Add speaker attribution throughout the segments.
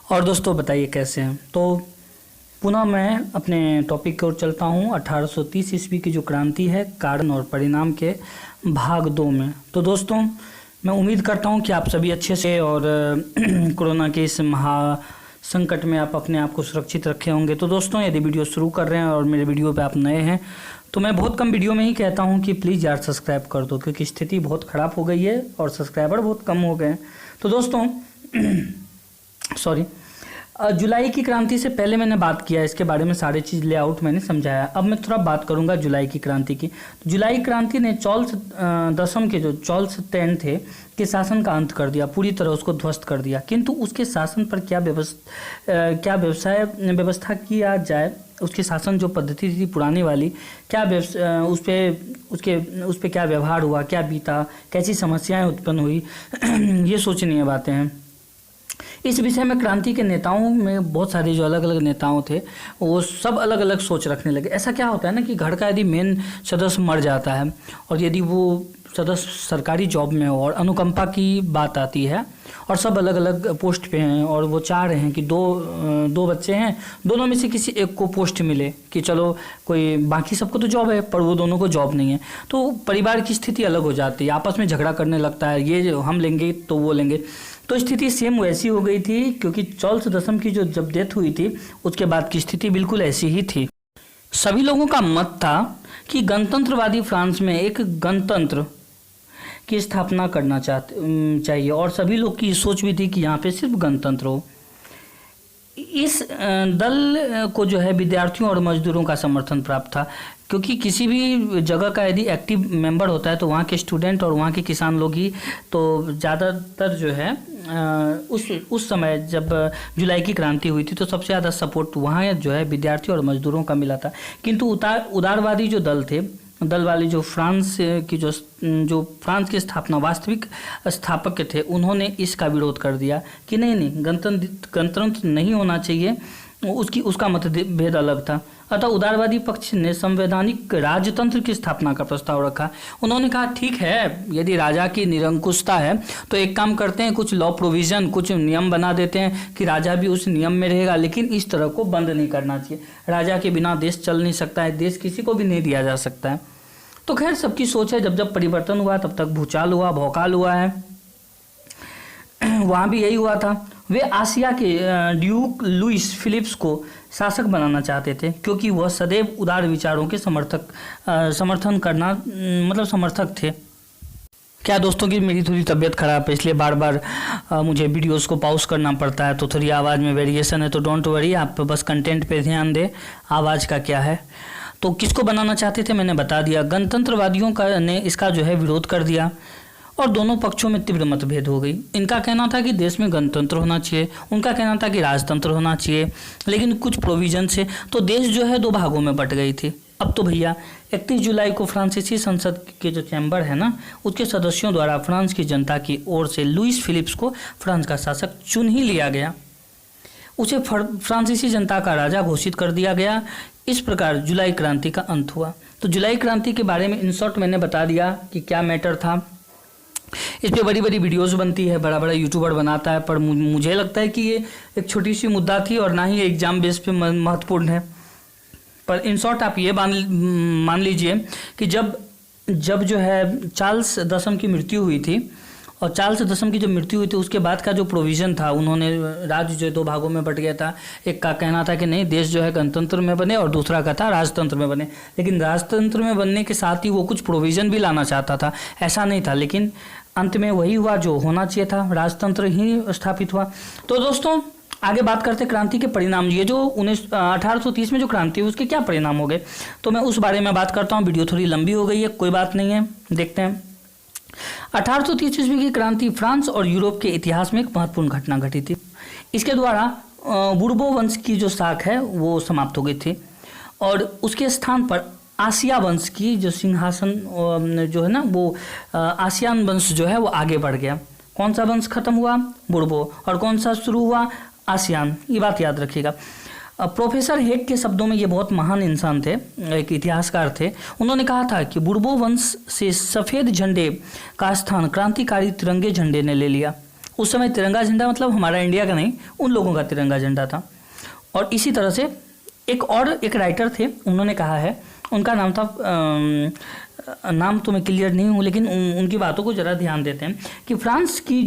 Speaker 1: और दोस्तों बताइए कैसे हैं। तो पुनः मैं अपने टॉपिक की ओर चलता हूँ। 1830 ईस्वी की जो क्रांति है, कारण और परिणाम के भाग 2 में। तो दोस्तों मैं उम्मीद करता हूँ कि आप सभी अच्छे से और कोरोना के इस संकट में आप अपने आप को सुरक्षित रखे होंगे। तो दोस्तों यदि वीडियो शुरू कर रहे हैं और मेरे वीडियो पे आप नए हैं तो मैं बहुत कम वीडियो में ही कहता हूँ कि प्लीज़ यार सब्सक्राइब कर दो, क्योंकि स्थिति बहुत ख़राब हो गई है और सब्सक्राइबर बहुत कम हो गए हैं। तो दोस्तों जुलाई की क्रांति से पहले मैंने बात किया, इसके बारे में सारी चीज़ लेआउट मैंने समझाया। अब मैं थोड़ा बात करूंगा जुलाई की क्रांति की। तो जुलाई क्रांति ने चार्ल्स दसम के जो चार्ल्स 10 थे के शासन का अंत कर दिया, पूरी तरह उसको ध्वस्त कर दिया। किंतु उसके शासन पर क्या व्यवस्था किया जाए, उसके शासन जो पद्धति थी पुरानी वाली, क्या उस पर क्या व्यवहार हुआ, क्या बीता, कैसी समस्याएं उत्पन्न हुई ये सोचनीय बातें हैं। इस विषय में क्रांति के नेताओं में बहुत सारे जो अलग अलग नेताओं थे वो सब अलग अलग सोच रखने लगे। ऐसा क्या होता है ना कि घर का यदि मेन सदस्य मर जाता है और यदि वो सदस्य सरकारी जॉब में हो और अनुकंपा की बात आती है और सब अलग अलग पोस्ट पे हैं और वो चाह रहे हैं कि दो बच्चे हैं, दोनों में से किसी एक को पोस्ट मिले कि चलो कोई, बाकी सबको तो जॉब है पर वो दोनों को जॉब नहीं है, तो परिवार की स्थिति अलग हो जाती है, आपस में झगड़ा करने लगता है, ये हम लेंगे तो वो लेंगे। तो स्थिति सेम वैसी हो गई थी, क्योंकि चार्ल्स दसम की जो जब डेथ हुई थी उसके बाद की स्थिति बिल्कुल ऐसी ही थी। सभी लोगों का मत था कि गणतंत्रवादी फ्रांस में एक गणतंत्र की स्थापना करना चाहिए और सभी लोग की सोच भी थी कि यहाँ पे सिर्फ गणतंत्र हो। इस दल को जो है विद्यार्थियों और मजदूरों का समर्थन प्राप्त था, क्योंकि किसी भी जगह का यदि एक्टिव मेंबर होता है तो वहाँ के स्टूडेंट और वहाँ के किसान लोग ही तो ज़्यादातर जो है उस समय जब जुलाई की क्रांति हुई थी तो सबसे ज़्यादा सपोर्ट वहाँ जो है विद्यार्थी और मजदूरों का मिला था। किंतु उदारवादी जो दल वाले जो फ्रांस की जो फ्रांस की स्थापना वास्तविक स्थापक के थे, उन्होंने इसका विरोध कर दिया कि नहीं गणतंत्र नहीं होना चाहिए, उसका मतभेद अलग था। अतः उदारवादी पक्ष ने संवैधानिक राजतंत्र की स्थापना का प्रस्ताव रखा। उन्होंने कहा ठीक है, यदि राजा की निरंकुशता है तो एक काम करते हैं, कुछ लॉ प्रोविजन, कुछ नियम बना देते हैं कि राजा भी उस नियम में रहेगा, लेकिन इस तरह को बंद नहीं करना चाहिए। राजा के बिना देश चल नहीं सकता है, देश किसी को भी नहीं दिया जा सकता है। तो खैर सबकी सोच है, जब परिवर्तन हुआ तब तक भूचाल हुआ, भौकाल हुआ है, वहाँ भी यही हुआ था। वे आसिया के ड्यूक लुइस फिलिप्स को शासक बनाना चाहते थे, क्योंकि वह सदैव उदार विचारों के समर्थन समर्थक थे। क्या दोस्तों की मेरी थोड़ी तबीयत खराब है, इसलिए बार बार मुझे वीडियोस को पॉज करना पड़ता है, तो थोड़ी आवाज़ में वेरिएशन है, तो डोंट वरी, आप बस कंटेंट पे ध्यान दें, आवाज़ का क्या है। तो किसको बनाना चाहते थे मैंने बता दिया। गणतंत्रवादियों ने इसका जो है विरोध कर दिया और दोनों पक्षों में तीव्र मतभेद हो गई। इनका कहना था कि देश में गणतंत्र होना चाहिए, उनका कहना था कि राजतंत्र होना चाहिए, लेकिन कुछ प्रोविजन से तो देश जो है 2 भागों में बट गई थी। अब तो भैया 31 जुलाई को फ्रांसीसी संसद के जो चैम्बर है ना, उसके सदस्यों द्वारा फ्रांस की जनता की ओर से लुइस फिलिप्स को फ्रांस का शासक चुन ही लिया गया। उसे फ्रांसीसी जनता का राजा घोषित कर दिया गया। इस प्रकार जुलाई क्रांति का अंत हुआ। तो जुलाई क्रांति के बारे में इन शॉर्ट मैंने बता दिया कि क्या मैटर था। इस पे बड़ी बड़ी वीडियोस बनती है, बड़ा बड़ा यूट्यूबर बनाता है, पर मुझे लगता है कि ये एक छोटी सी मुद्दा थी और ना ही एग्जाम बेस पे महत्वपूर्ण है। पर इन शॉर्ट आप ये मान लीजिए कि जब जो है चार्ल्स दसम की मृत्यु हुई थी, और चार्ल्स दसम की जब मृत्यु हुई थी उसके बाद का जो प्रोविज़न था, उन्होंने राज्य जो 2 भागों में बट गया था। एक का कहना था कि नहीं देश जो है गणतंत्र में बने और दूसरा का था राजतंत्र में बने, लेकिन राजतंत्र में बनने के साथ ही वो कुछ प्रोविज़न भी लाना चाहता था, ऐसा नहीं था, लेकिन अंत में वही हुआ जो होना चाहिए था, राजतंत्र ही स्थापित हुआ। तो दोस्तों आगे बात करते क्रांति के परिणाम। ये जो 1830 में जो क्रांति हुई उसके क्या परिणाम हो गए, तो मैं उस बारे में बात करता हूँ। वीडियो थोड़ी लंबी हो गई है, कोई बात नहीं है, देखते हैं। 1830 ईस्वी की क्रांति फ्रांस और यूरोप के इतिहास में एक महत्वपूर्ण घटना घटी थी। इसके द्वारा बुर्बो वंश की जो शाख है वो समाप्त हो गई थी और उसके स्थान पर आसिया वंश की जो सिंहासन जो है ना, वो आसियान वंश जो है वो आगे बढ़ गया। कौन सा वंश खत्म हुआ? बुर्बो। और कौन सा शुरू हुआ? आसियान। ये बात याद रखिएगा। प्रोफेसर हेग के शब्दों में ये बहुत महान इंसान थे, एक इतिहासकार थे। उन्होंने कहा था कि बुर्बो वंश से सफ़ेद झंडे का स्थान क्रांतिकारी तिरंगे झंडे ने ले लिया। उस समय तिरंगा झंडा मतलब हमारा इंडिया का नहीं, उन लोगों का तिरंगा झंडा था। और इसी तरह से एक राइटर थे, उन्होंने कहा है, उनका नाम था नाम तो मैं क्लियर नहीं हूँ, लेकिन उनकी बातों को जरा ध्यान देते हैं कि फ्रांस की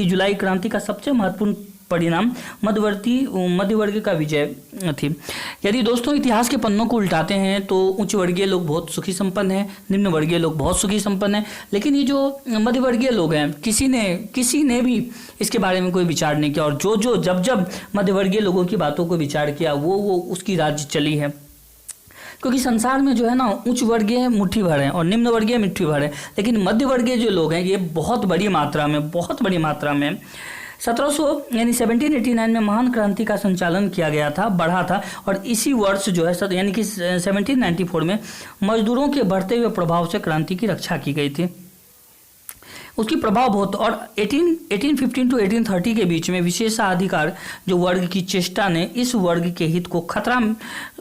Speaker 1: जुलाई क्रांति का सबसे महत्वपूर्ण परिणाम मध्य वर्ग का विजय थी। यदि दोस्तों इतिहास के पन्नों को उल्टाते हैं तो उच्च वर्गीय लोग बहुत सुखी संपन्न हैं, निम्न वर्गीय लोग बहुत सुखी संपन्न हैं, लेकिन ये जो मध्य वर्गीय लोग हैं किसी ने भी इसके बारे में कोई विचार नहीं किया। और जब मध्य वर्गीय लोगों की बातों को विचार किया वो उसकी राज्य चली है। क्योंकि संसार में जो है ना, उच्च वर्गीय मुट्ठी भर है और निम्न वर्गीय मुट्ठी भर है, लेकिन मध्य वर्गीय जो लोग हैं ये बहुत बड़ी मात्रा में 1789 में महान क्रांति का संचालन किया गया था, बढ़ा था। और इसी वर्ष जो है यानी कि 1794 में मजदूरों के बढ़ते हुए प्रभाव से क्रांति की रक्षा की गई थी। उसकी प्रभाव बहुत, और 1815 to 1830 के बीच में विशेषाधिकार जो वर्ग की चेष्टा ने इस वर्ग के हित को खतरा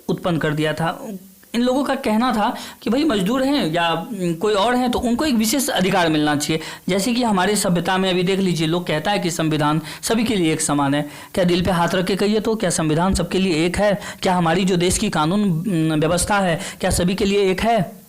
Speaker 1: उत्पन्न कर दिया था। इन लोगों का कहना था कि भाई मजदूर हैं या कोई और हैं तो उनको एक विशेष अधिकार मिलना चाहिए। जैसे कि हमारे सभ्यता में अभी देख लीजिए, लोग कहता है कि संविधान सभी के लिए एक समान है। क्या दिल पे हाथ रख के कहिए तो, क्या संविधान सबके लिए एक है? क्या हमारी जो देश की कानून व्यवस्था है क्या सभी के लिए एक है?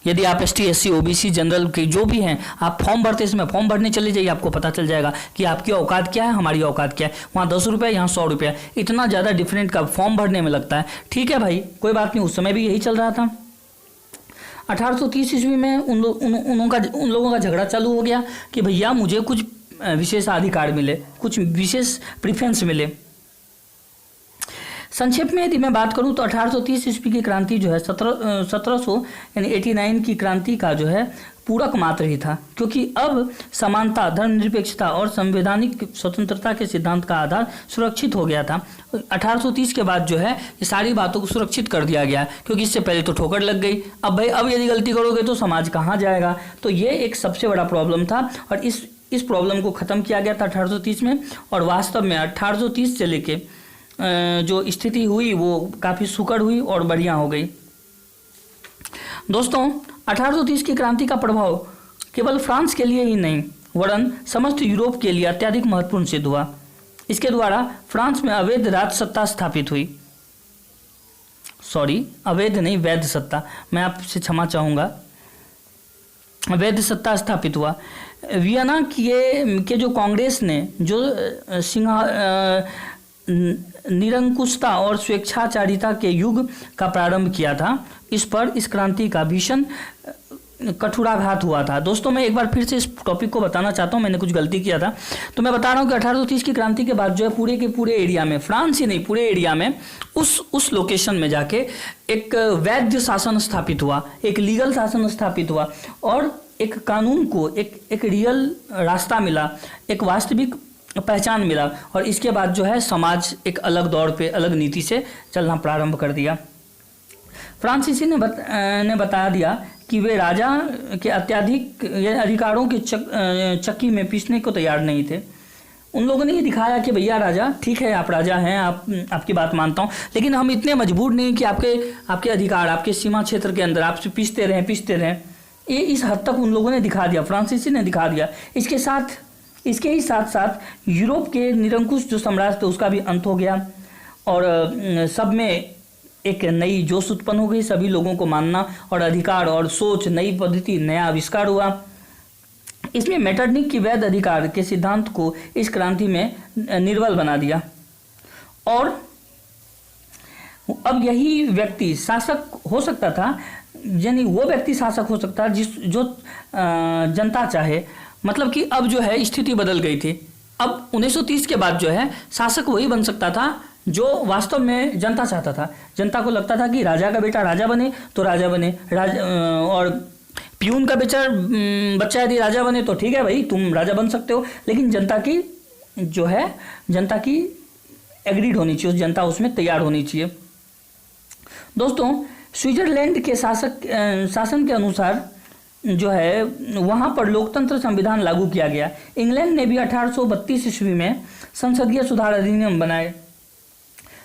Speaker 1: यदि आप ST SC OBC जनरल के जो भी हैं, आप फॉर्म भरते इसमें फॉर्म भरने चले जाइए, आपको पता चल जाएगा कि आपकी औकात क्या है, हमारी औकात क्या है। वहाँ 10 रुपये, यहाँ 100 रुपये, इतना ज़्यादा डिफरेंट का फॉर्म भरने में लगता है। ठीक है भाई, कोई बात नहीं, उस समय भी यही चल रहा था। 1830 ईस्वी में उन लोगों का झगड़ा चालू हो गया कि भैया मुझे कुछ विशेषाधिकार मिले, कुछ विशेष प्रिफरेंस मिले। संक्षेप में यदि मैं बात करूं तो 1830 ईस्वी की क्रांति जो है 1789 की क्रांति का जो है पूरक मात्र ही था, क्योंकि अब समानता, धर्मनिरपेक्षता और संवैधानिक स्वतंत्रता के सिद्धांत का आधार सुरक्षित हो गया था। 1830 के बाद जो है ये सारी बातों को सुरक्षित कर दिया गया, क्योंकि इससे पहले तो ठोकर लग गई। अब भाई अब यदि गलती करोगे तो समाज कहाँ जाएगा? तो ये एक सबसे बड़ा प्रॉब्लम था और इस प्रॉब्लम को ख़त्म किया गया था 1830 में। और वास्तव में 1830 से लेके जो स्थिति हुई वो काफ़ी सुकर हुई और बढ़िया हो गई। दोस्तों 1830 की क्रांति का प्रभाव केवल फ्रांस के लिए ही नहीं वरन समस्त यूरोप के लिए अत्यधिक महत्वपूर्ण सिद्ध हुआ। इसके द्वारा फ्रांस में अवैध राज सत्ता स्थापित हुई। अवैध नहीं, वैध सत्ता, मैं आपसे क्षमा चाहूँगा। वैध सत्ता स्थापित हुआ। वियना के जो कांग्रेस ने जो निरंकुशता और स्वेच्छाचारिता के युग का प्रारंभ किया था, इस क्रांति का भीषण कठोराघात हुआ था। दोस्तों मैं एक बार फिर से इस टॉपिक को बताना चाहता हूँ, मैंने कुछ गलती किया था तो मैं बता रहा हूँ कि 1830 की क्रांति के बाद जो है पूरे के पूरे एरिया में, फ्रांस ही नहीं पूरे एरिया में उस लोकेशन में जाके एक वैध शासन स्थापित हुआ, एक लीगल शासन स्थापित हुआ और एक कानून को एक रियल रास्ता मिला, एक वास्तविक पहचान मिला। और इसके बाद जो है समाज एक अलग दौर पे अलग नीति से चलना प्रारंभ कर दिया। फ्रांसीसी ने बता दिया कि वे राजा के अत्यधिक अधिकारों के चक्की में पीसने को तैयार नहीं थे। उन लोगों ने ये दिखाया कि भैया राजा ठीक है, आप राजा हैं, आपकी बात मानता हूँ, लेकिन हम इतने मजबूर नहीं कि आपके अधिकार आपके सीमा क्षेत्र के अंदर आपसे पीसते रहें। ये इस हद तक उन लोगों ने दिखा दिया, फ्रांसीसी ने दिखा दिया। इसके ही साथ साथ यूरोप के निरंकुश जो साम्राज्य थे उसका भी अंत हो गया और सब में एक नई जोश उत्पन्न हो गई। सभी लोगों को मानना और अधिकार और सोच, नई पद्धति, नया आविष्कार हुआ। इसमें मेटरनिक की वैध अधिकार के सिद्धांत को इस क्रांति में निर्बल बना दिया और अब यही व्यक्ति शासक हो सकता था, यानी वो व्यक्ति शासक हो सकता है जो जनता चाहे। मतलब कि अब जो है स्थिति बदल गई थी। अब 1930 के बाद जो है शासक वही बन सकता था जो वास्तव में जनता चाहता था। जनता को लगता था कि राजा का बेटा राजा बने तो राजा बने, और प्यून का बच्चा यदि राजा बने तो ठीक है भाई तुम राजा बन सकते हो, लेकिन जनता की एग्रीड होनी चाहिए, जनता उसमें तैयार होनी चाहिए। दोस्तों स्विट्जरलैंड के शासन के अनुसार जो है वहाँ पर लोकतंत्र संविधान लागू किया गया। इंग्लैंड ने भी 1832 ईस्वी में संसदीय सुधार अधिनियम बनाए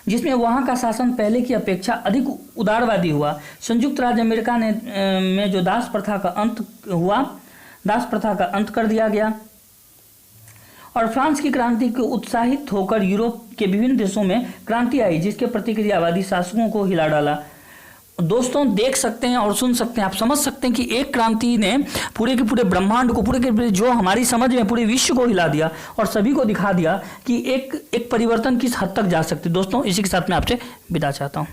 Speaker 1: जिसमें वहाँ का शासन पहले की अपेक्षा अधिक उदारवादी हुआ। संयुक्त राज्य अमेरिका में जो दास प्रथा का अंत कर दिया गया। और फ्रांस की क्रांति को उत्साहित होकर यूरोप के विभिन्न देशों में क्रांति आई, जिसके प्रतिक्रियावादी शासकों को हिला डाला। दोस्तों देख सकते हैं और सुन सकते हैं, आप समझ सकते हैं कि एक क्रांति ने पूरे के पूरे ब्रह्मांड को, पूरे के पूरे जो हमारी समझ में पूरे विश्व को हिला दिया और सभी को दिखा दिया कि एक परिवर्तन किस हद तक जा सकते। दोस्तों इसी के साथ मैं आपसे विदा चाहता हूँ।